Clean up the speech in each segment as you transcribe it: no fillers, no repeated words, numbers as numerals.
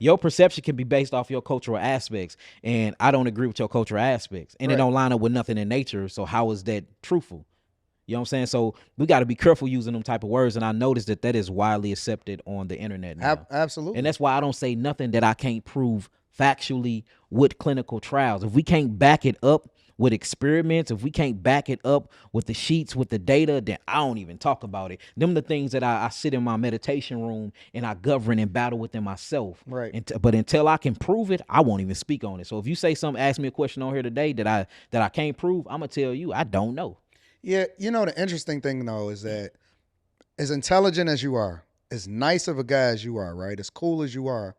Your perception can be based off your cultural aspects, and I don't agree with your cultural aspects, and it don't line up with nothing in nature. So how is that truthful? You know what I'm saying? So we got to be careful using them type of words, and I noticed that is widely accepted on the internet now. Absolutely. And that's why I don't say nothing that I can't prove factually with clinical trials. If we can't back it up with experiments, if we can't back it up with the sheets, with the data, then I don't even talk about it. Them the things that I sit in my meditation room and I govern and battle within myself. Right. But until I can prove it, I won't even speak on it. So if you say something, ask me a question on here today that I can't prove, I'm gonna tell you I don't know. Yeah, you know, the interesting thing though is that as intelligent as you are, as nice of a guy as you are, right, as cool as you are,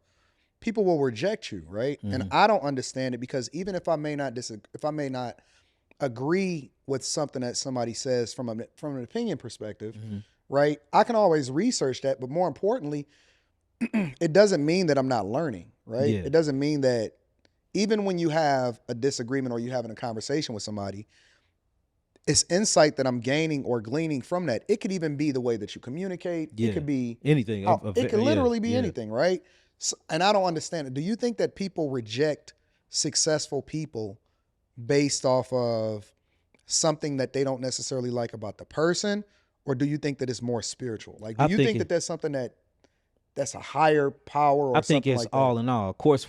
people will reject you, right? Mm-hmm. And I don't understand it, because even if I may not agree with something that somebody says from an opinion perspective, mm-hmm. right, I can always research that. But more importantly, it doesn't mean that I'm not learning, right? Yeah. It doesn't mean that even when you have a disagreement or you're having a conversation with somebody, it's insight that I'm gaining or gleaning from that. It could even be the way that you communicate. Yeah. It could be anything. It could literally be anything, right? So, and I don't understand it. Do you think that people reject successful people based off of something that they don't necessarily like about the person? Or do you think that it's more spiritual? Like, do you think that there's something that's a higher power or something like that? I think it's all in all. Of course,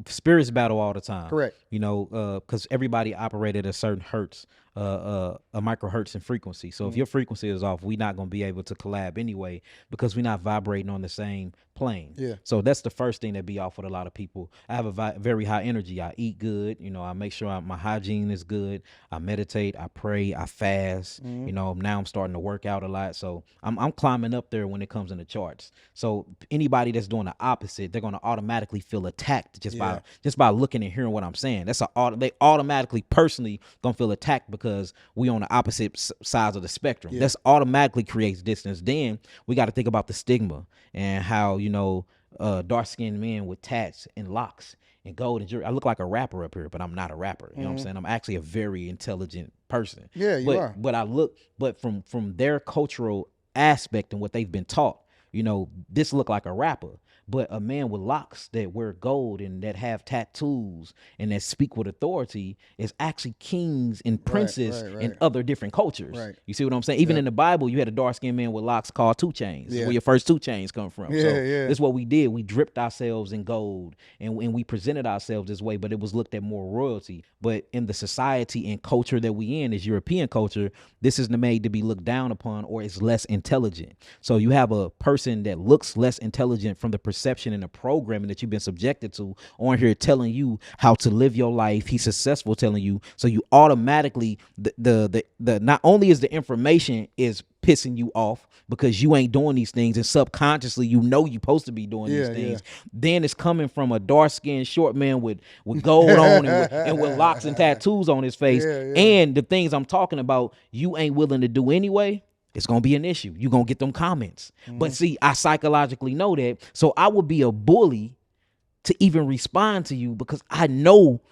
spirits battle all the time. Correct. You know, because everybody operated at certain hertz, a microhertz in frequency. So if your frequency is off, we're not going to be able to collab anyway, because we're not vibrating on the same plane. Yeah. So that's the first thing that be off with a lot of people. I have a very high energy. I eat good. You know, I make sure my hygiene is good. I meditate. I pray. I fast. Mm-hmm. You know, now I'm starting to work out a lot. So I'm climbing up there when it comes in the charts. So anybody that's doing the opposite, they're going to automatically feel attacked just by looking and hearing what I'm saying. They automatically personally going to feel attacked because we on the opposite sides of the spectrum. That's automatically creates distance. Then we got to think about the stigma and how, you know, dark-skinned men with tats and locks and gold and jewelry. I look like a rapper up here, but I'm not a rapper. You know what I'm saying? I'm actually a very intelligent person. Yeah, you are. But from their cultural aspect and what they've been taught, you know, this look like a rapper. But a man with locks that wear gold and that have tattoos and that speak with authority is actually kings and princes in other different cultures. Right. You see what I'm saying? Even in the Bible, you had a dark-skinned man with locks called 2 Chainz. This is where your first 2 Chainz come from. This is what we did. We dripped ourselves in gold and we presented ourselves this way, but it was looked at more royalty. But in the society and culture that we in, is European culture, this is made to be looked down upon, or is less intelligent. So you have a person that looks less intelligent from the perception and the programming that you've been subjected to on here, telling you how to live your life. He's successful telling you, so you automatically the not only is the information is pissing you off because you ain't doing these things, and subconsciously you know you're supposed to be doing these things. Then it's coming from a dark-skinned short man with gold on and with locks and tattoos on his face. And the things I'm talking about, you ain't willing to do anyway. It's going to be an issue. You're going to get them comments. But see, I psychologically know that. So I would be a bully to even respond to you because I know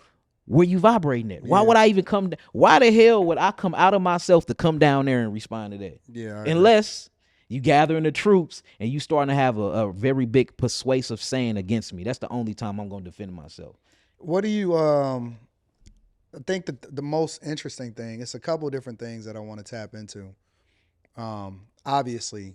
where you vibrating at. Why would I even come? Why the hell would I come out of myself to come down there and respond to that? Yeah. Unless you gathering the troops and you starting to have a very big persuasive saying against me. That's the only time I'm going to defend myself. What do you I think that the most interesting thing, it's a couple of different things that I want to tap into. Obviously,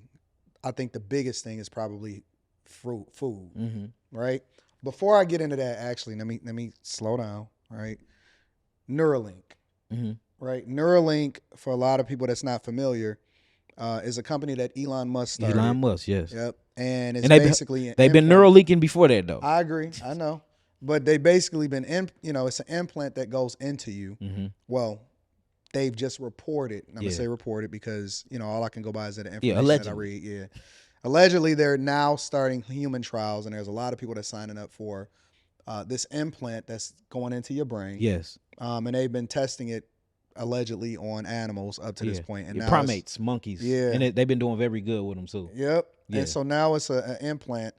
I think the biggest thing is probably food, right? Before I get into that, actually, let me slow down, right? Neuralink, right? Neuralink, for a lot of people that's not familiar, is a company that Elon Musk started. Elon Musk, yes. Yep. And it's basically they've been Neuralinking before that, though. I agree. I know. But they basically been, it's an implant that goes into you. Well, they've just reported, and I'm going to say reported because, all I can go by is that information that I read. Allegedly, they're now starting human trials, and there's a lot of people that's signing up for this implant that's going into your brain. Yes. And they've been testing it allegedly on animals up to this point. And now primates, monkeys. Yeah. And they've been doing very good with them, too. Yep. Yeah. And so now it's an implant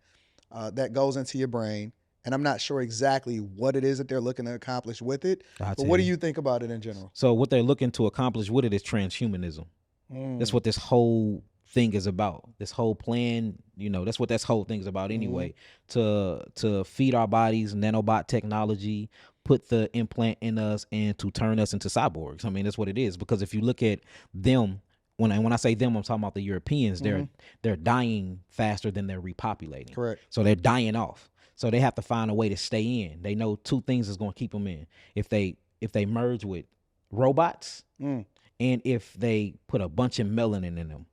that goes into your brain. And I'm not sure exactly what it is that they're looking to accomplish with it. But what do you think about it in general? So what they're looking to accomplish with it is transhumanism. That's what this whole thing is about. This whole plan, that's what this whole thing is about anyway. To feed our bodies nanobot technology, put the implant in us, and to turn us into cyborgs. I mean, that's what it is. Because if you look at them, when I say them, I'm talking about the Europeans. They're dying faster than they're repopulating. Correct. So they're dying off. So they have to find a way to stay in. They know two things is going to keep them in. If they merge with robots, and if they put a bunch of melanin in them,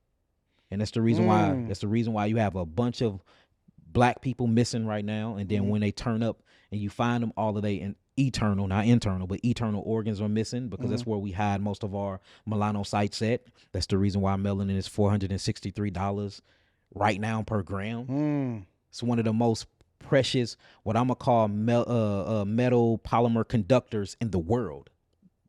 and that's the reason why. That's the reason why you have a bunch of black people missing right now. And then when they turn up and you find them, all of they eternal, not internal, but eternal organs are missing, because that's where we hide most of our melanocytes at. That's the reason why melanin is $463 right now per gram. It's one of the most precious, what I'm gonna call metal polymer conductors in the world.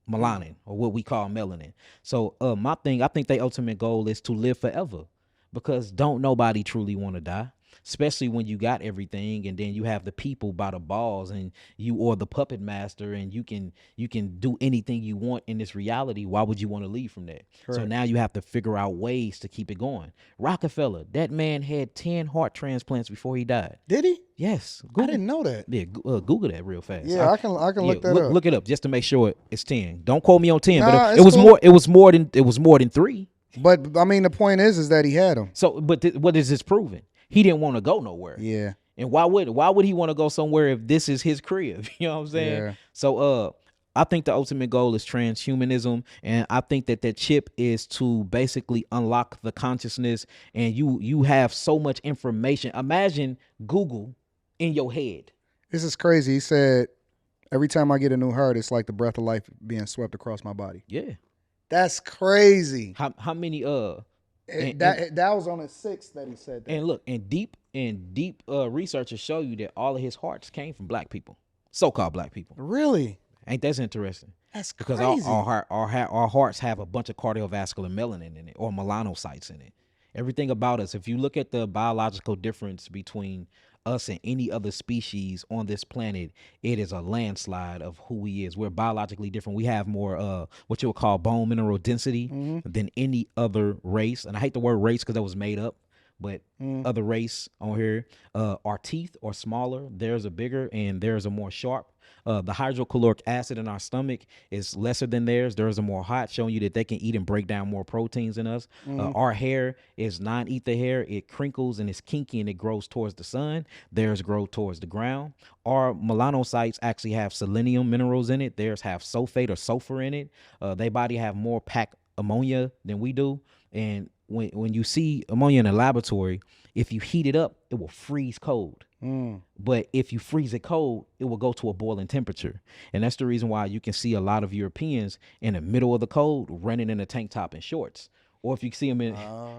Melanin, or what we call melanin. So I think their ultimate goal is to live forever, because don't nobody truly want to die, especially when you got everything and then you have the people by the balls and you or the puppet master, and you can do anything you want in this reality. Why would you want to leave from that? Correct. So now you have to figure out ways to keep it going. Rockefeller, that man had 10 heart transplants before he died. Did he? Yes. I didn't know that. Yeah, Google that real fast. Yeah, I can look that up. Look it up just to make sure it's 10. Don't quote me on 10, but it was cool. It was more than 3. But I mean, the point is that he had them. So, but what is this proving? He didn't want to go nowhere. Yeah. And why would he want to go somewhere if this is his crib? You know what I'm saying? Yeah. So I think the ultimate goal is transhumanism, and I think that chip is to basically unlock the consciousness, and you have so much information. Imagine Google in your head. This is crazy. He said, every time I get a new heart, it's like the breath of life being swept across my body. Yeah. That's crazy. How many that was on his 6th that he said that. And look, and deep researchers show you that all of his hearts came from black people, so-called black people. Really? Ain't that interesting? That's because crazy. Our hearts have a bunch of cardiovascular melanin in it, or melanocytes in it. Everything about us, if you look at the biological difference between us and any other species on this planet, it is a landslide of who we is. We're biologically different. We have more what you would call bone mineral density than any other race. And I hate the word race because that was made up, but other race on here, our teeth are smaller, theirs are bigger, and theirs are more sharp. The hydrochloric acid in our stomach is lesser than theirs. Theirs are more hot, showing you that they can eat and break down more proteins than us. Our hair is non-ether hair. It crinkles and it's kinky and it grows towards the sun. Theirs grow towards the ground. Our melanocytes actually have selenium minerals in it. Theirs have sulfate or sulfur in it. They body have more packed ammonia than we do. And when you see ammonia in a laboratory, if you heat it up, it will freeze cold. But if you freeze it cold, it will go to a boiling temperature. And that's the reason why you can see a lot of Europeans in the middle of the cold running in a tank top and shorts. Or if you see them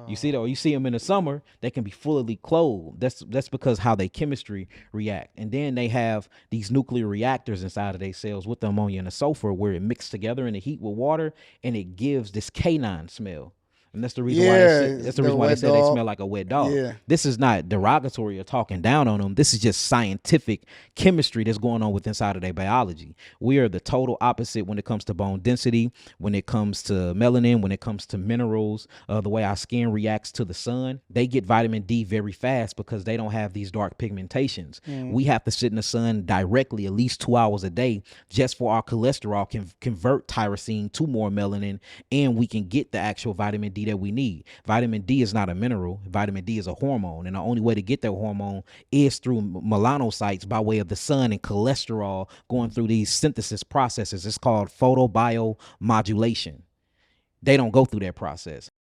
you see them in the summer, they can be fully clothed. That's because how they chemistry react. And then they have these nuclear reactors inside of their cells with the ammonia and the sulfur, where it mixes together in the heat with water, and it gives this canine smell. And that's the reason why they say they smell like a wet dog. Yeah. This is not derogatory or talking down on them. This is just scientific chemistry that's going on with inside of their biology. We are the total opposite when it comes to bone density, when it comes to melanin, when it comes to minerals, the way our skin reacts to the sun. They get vitamin D very fast because they don't have these dark pigmentations. We have to sit in the sun directly at least 2 hours a day just for our cholesterol can convert tyrosine to more melanin, and we can get the actual vitamin D that we need. Vitamin D is not a mineral. Vitamin D is a hormone, and the only way to get that hormone is through melanocytes by way of the sun and cholesterol going through these synthesis processes. It's called photobiomodulation. They don't go through that process.